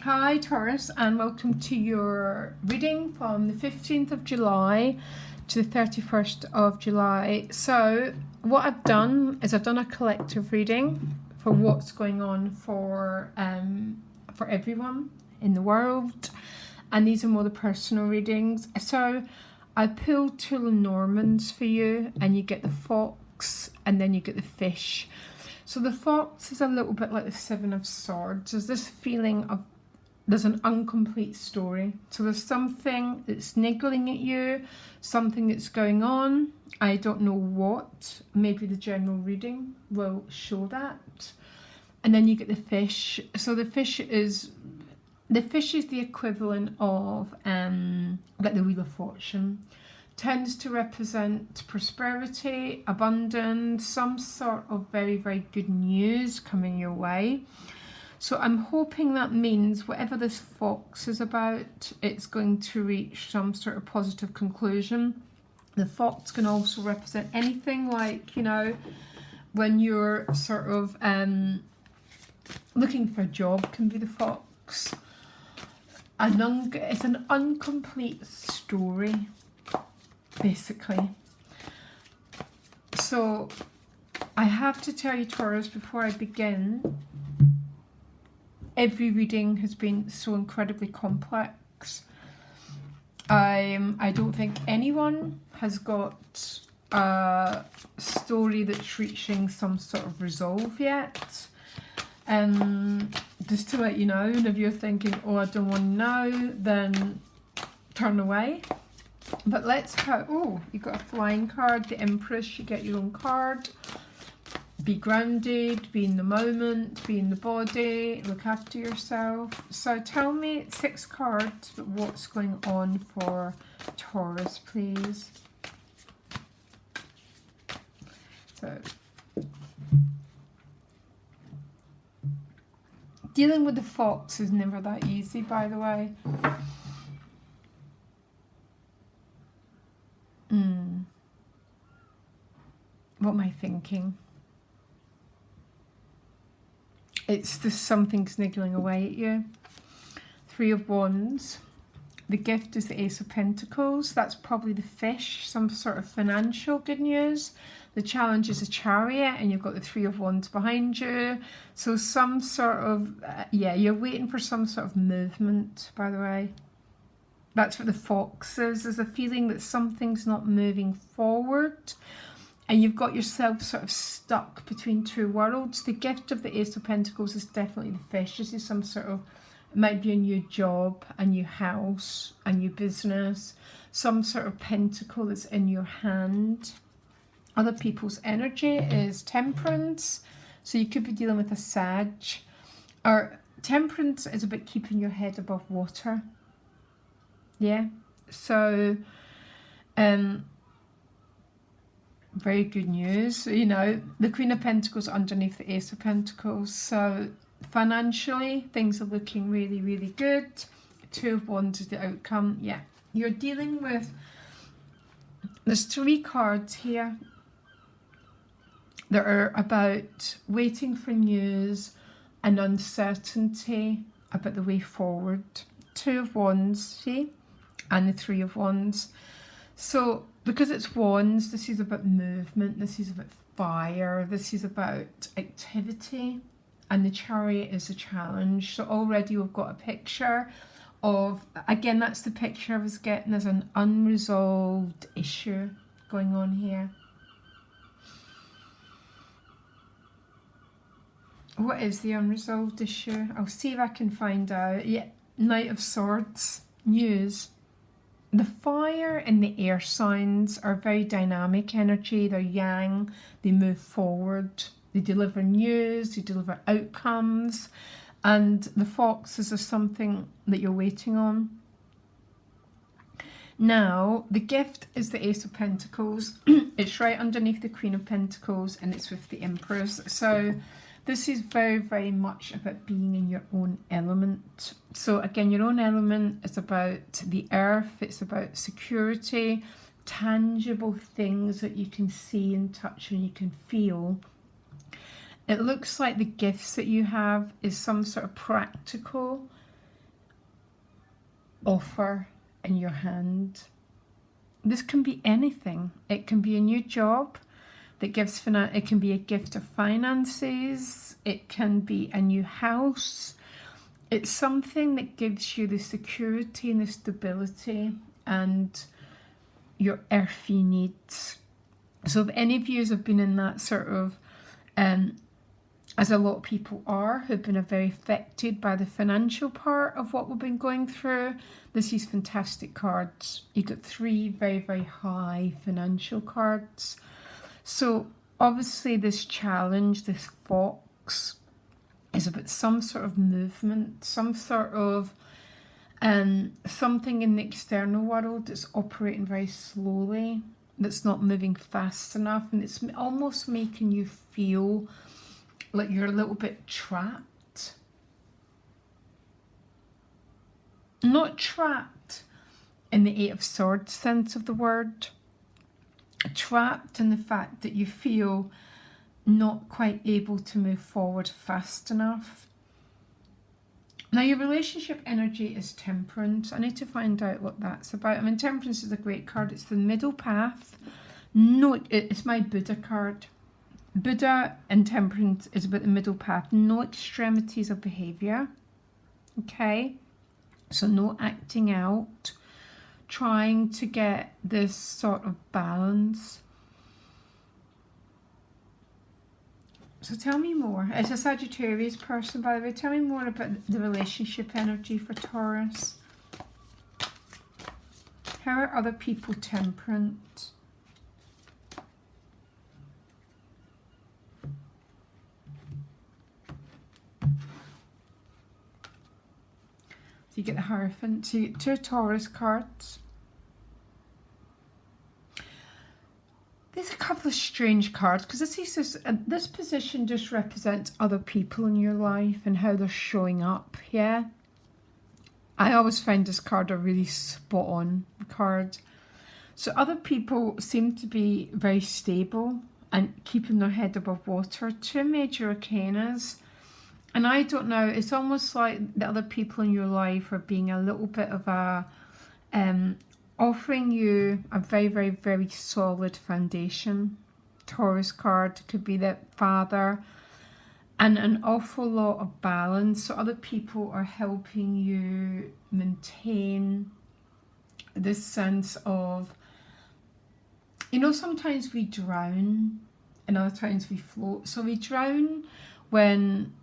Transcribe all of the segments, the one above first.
Hi Taurus, and welcome to your reading from the 15th of July to the 31st of July. So what I've done is I've done a collective reading for what's going on for everyone in the world, and these are more the personal readings. So I pulled two Lenormands for you, and you get the fox and then you get the fish. So the fox is a little bit like the Seven of Swords. There's this feeling of there's an incomplete story. So there's something that's niggling at you, something that's going on. I don't know what. Maybe the general reading will show that. And then you get the fish. So the fish is the equivalent of like the Wheel of Fortune. Tends to represent prosperity, abundance, some sort of very, very good news coming your way. So I'm hoping that means whatever this fox is about, it's going to reach some sort of positive conclusion. The fox can also represent anything like, you know, when you're sort of looking for a job, can be the fox. It's an incomplete story, basically. So I have to tell you, Taurus, before I begin, every reading has been so incredibly complex. I don't think anyone has got a story that's reaching some sort of resolve yet. Just to let you know, and if you're thinking, oh, I don't want to know, then turn away. But let's have, oh, you got a flying card, the Empress, you get your own card. Be grounded, be in the moment, be in the body, look after yourself. So tell me 6 cards, but what's going on for Taurus, please. So, dealing with the fox is never that easy, by the way. What am I thinking? It's just something's niggling away at you. 3 of Wands. The gift is the Ace of Pentacles. That's probably the fish, some sort of financial good news. The challenge is a Chariot, and you've got the 3 of Wands behind you. So some sort of, yeah, you're waiting for some sort of movement, by the way. That's what the fox is. There's a feeling that something's not moving forward, and you've got yourself sort of stuck between 2 worlds. The gift of the Ace of Pentacles is definitely the fish. This is some sort of, it might be a new job, a new house, a new business, some sort of pentacle that's in your hand. Other people's energy is Temperance. So you could be dealing with a Sag. Or Temperance is about keeping your head above water. Yeah. So, very good news. You know, the Queen of Pentacles underneath the Ace of Pentacles. So financially, things are looking really, really good. 2 of Wands is the outcome. Yeah, you're dealing with, there's 3 cards here that are about waiting for news and uncertainty about the way forward. 2 of Wands, see, and the 3 of Wands. So because it's Wands, this is about movement, this is about fire, this is about activity, and the Chariot is a challenge. So already we've got a picture of, again, that's the picture I was getting, as an unresolved issue going on here. What is the unresolved issue? I'll see if I can find out. Yeah, Knight of Swords, news. The fire and the air signs are very dynamic energy. They're yang, they move forward, they deliver news, they deliver outcomes. And the foxes are something that you're waiting on. Now, the gift is the Ace of Pentacles. It's right underneath the Queen of Pentacles, and it's with the Empress. So this is very, very much about being in your own element. So again, your own element is about the earth. It's about security, tangible things that you can see and touch and you can feel. It looks like the gifts that you have is some sort of practical offer in your hand. This can be anything. It can be a new job that gives it can be a gift of finances. It can be a new house. It's something that gives you the security and the stability and your earthy needs. So if any of you have been in that sort of, as a lot of people are, who've been very affected by the financial part of what we've been going through, this is fantastic cards. You got 3 very, very high financial cards. So obviously this challenge, this fox, is about some sort of movement, some sort of something in the external world that's operating very slowly, that's not moving fast enough, and it's almost making you feel like you're a little bit trapped. Not trapped in the 8 of Swords sense of the word. Trapped in the fact that you feel not quite able to move forward fast enough. Now your relationship energy is Temperance. I need to find out what that's about. I mean, Temperance is a great card. It's the middle path. No, it's my Buddha card. Buddha and Temperance is about the middle path. No extremities of behaviour. Okay? So no acting out. Trying to get this sort of balance. So tell me more. It's a Sagittarius person, by the way. Tell me more about the relationship energy for Taurus. How are other people temperate? So you get the Hierophant. So you get 2 Taurus cards. There's a couple of strange cards because this position just represents other people in your life and how they're showing up. Yeah, I always find this card a really spot on card. So other people seem to be very stable and keeping their head above water. 2 major arcanas, and I don't know. It's almost like the other people in your life are being a little bit of a offering you a very, very, very solid foundation. Taurus card could be the father, and an awful lot of balance. So other people are helping you maintain this sense of, you know, sometimes we drown and other times we float. So we drown when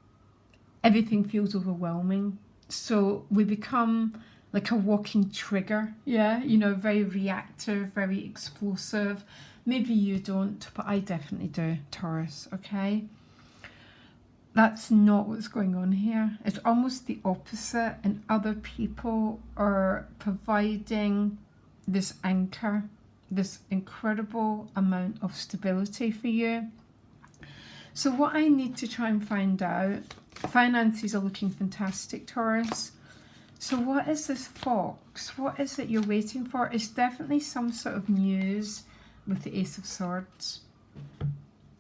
everything feels overwhelming. So we become like a walking trigger, yeah, you know, very reactive, very explosive. Maybe you don't, but I definitely do, Taurus, okay? That's not what's going on here. It's almost the opposite, and other people are providing this anchor, this incredible amount of stability for you. So what I need to try and find out, finances are looking fantastic, Taurus. So what is this fox? What is it you're waiting for? It's definitely some sort of news with the Ace of Swords,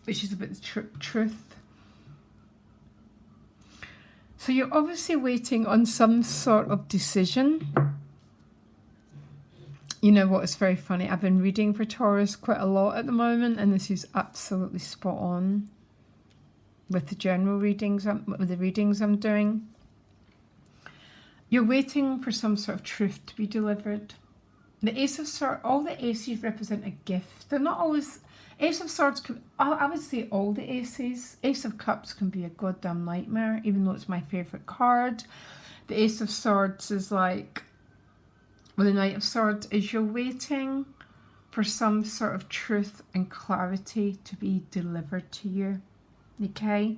which is about the truth. So you're obviously waiting on some sort of decision. You know what, it's very funny. I've been reading for Taurus quite a lot at the moment, and this is absolutely spot on with the general readings, with the readings I'm doing. You're waiting for some sort of truth to be delivered. The Ace of Swords, all the aces represent a gift. They're not always, Ace of Swords, I would say all the aces. Ace of Cups can be a goddamn nightmare, even though it's my favourite card. The Ace of Swords is like, well, the Knight of Swords is you're waiting for some sort of truth and clarity to be delivered to you, okay?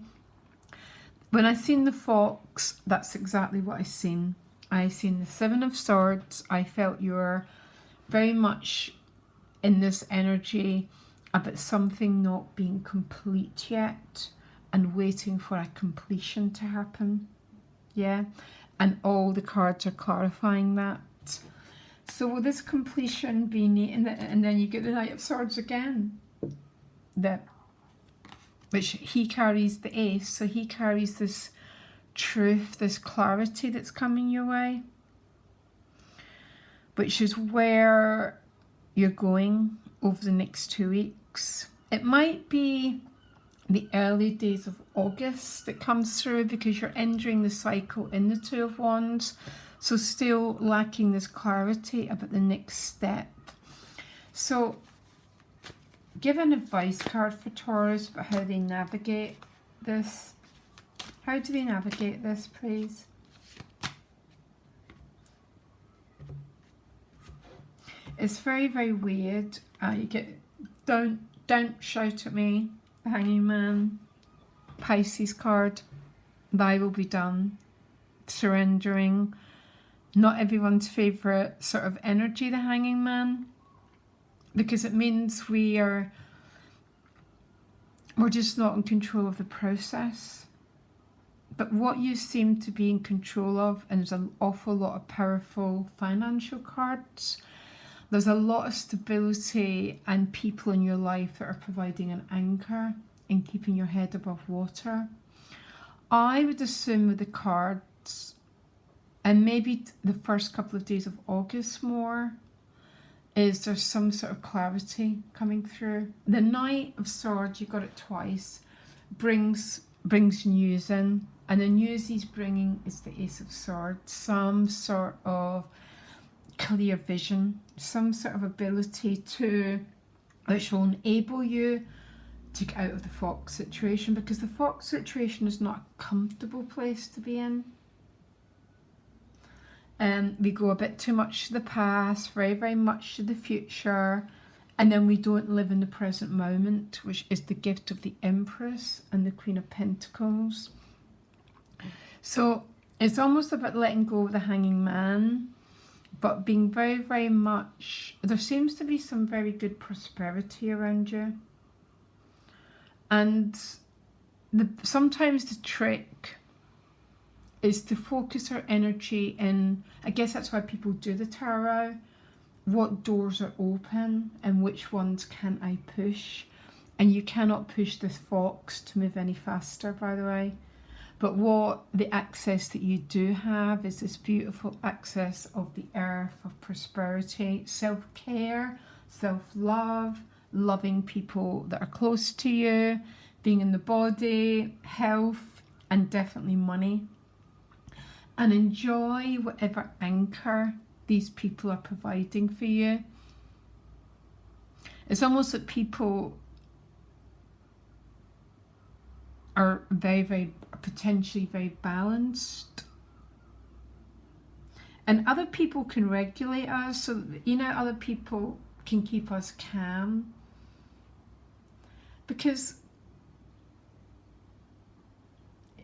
When I seen the fox, that's exactly what I seen. I seen the 7 of Swords. I felt you were very much in this energy about something not being complete yet and waiting for a completion to happen. Yeah, and all the cards are clarifying that. So will this completion be neat? And then you get the Knight of Swords again, which he carries the Ace, so he carries this truth, this clarity that's coming your way. which is where you're going over the next 2 weeks. It might be the early days of August that comes through, because you're entering the cycle in the Two of Wands, so still lacking this clarity about the next step. So give an advice card for Taurus about how they navigate this. How do they navigate this, please? It's very, very weird. You get, don't shout at me, the Hanging Man, Pisces card. Thy will be done. Surrendering. Not everyone's favourite sort of energy, the Hanging Man, because it means we're just not in control of the process. But what you seem to be in control of, and there's an awful lot of powerful financial cards, there's a lot of stability and people in your life that are providing an anchor and keeping your head above water. I would assume with the cards, and maybe the first couple of days of August more, is there's some sort of clarity coming through. The Knight of Swords, you got it twice, brings news in, and the news he's bringing is the Ace of Swords, some sort of clear vision, some sort of ability to, which will enable you to get out of the fox situation, because the fox situation is not a comfortable place to be in. We go a bit too much to the past, very, very much to the future, and then we don't live in the present moment, which is the gift of the Empress and the Queen of Pentacles. So it's almost about letting go of the Hanging Man, but being very, very much, there seems to be some very good prosperity around you. And sometimes the trick is to focus our energy in, I guess that's why people do the tarot, what doors are open and which ones can I push. And you cannot push this fox to move any faster, by the way. But what the access that you do have is this beautiful access of the earth, of prosperity, self-care, self-love, loving people that are close to you, being in the body, health, and definitely money. And enjoy whatever anchor these people are providing for you. It's almost that people are very, very, potentially very balanced. And other people can regulate us, so, you know, other people can keep us calm. Because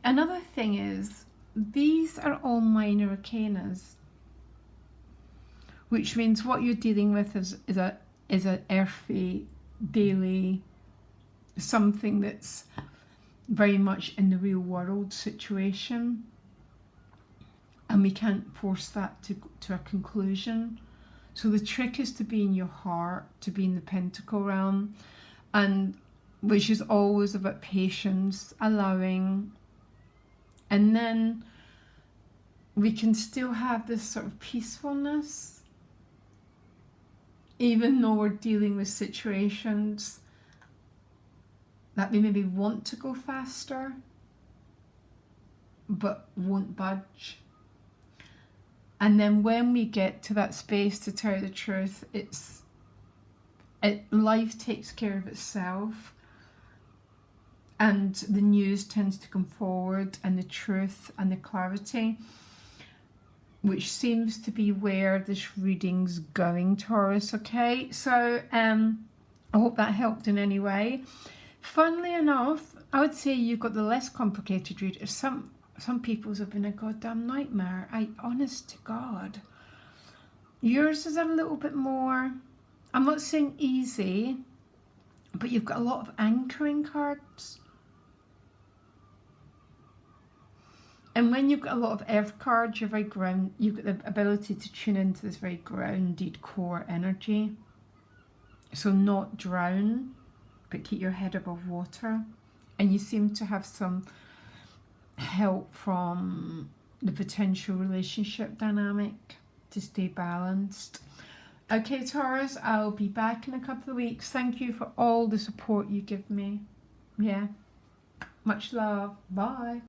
another thing is, these are all minor arcanas, which means what you're dealing with is an earthy, daily, something that's very much in the real world situation, and we can't force that to a conclusion. So the trick is to be in your heart, to be in the Pentacle realm, and which is always about patience, allowing. And then we can still have this sort of peacefulness, even though we're dealing with situations that we maybe want to go faster, but won't budge. And then when we get to that space, to tell you the truth, life takes care of itself. And the news tends to come forward, and the truth and the clarity, which seems to be where this reading's going, Taurus, okay? So I hope that helped in any way. Funnily enough, I would say you've got the less complicated read. Some people's have been a goddamn nightmare. Honest to God. Yours is a little bit more, I'm not saying easy, but you've got a lot of anchoring cards. And when you've got a lot of earth cards, you're very you've got the ability to tune into this very grounded core energy. So not drown, but keep your head above water. And you seem to have some help from the potential relationship dynamic. to stay balanced. Okay, Taurus, I'll be back in a couple of weeks. Thank you for all the support you give me. Yeah. Much love. Bye.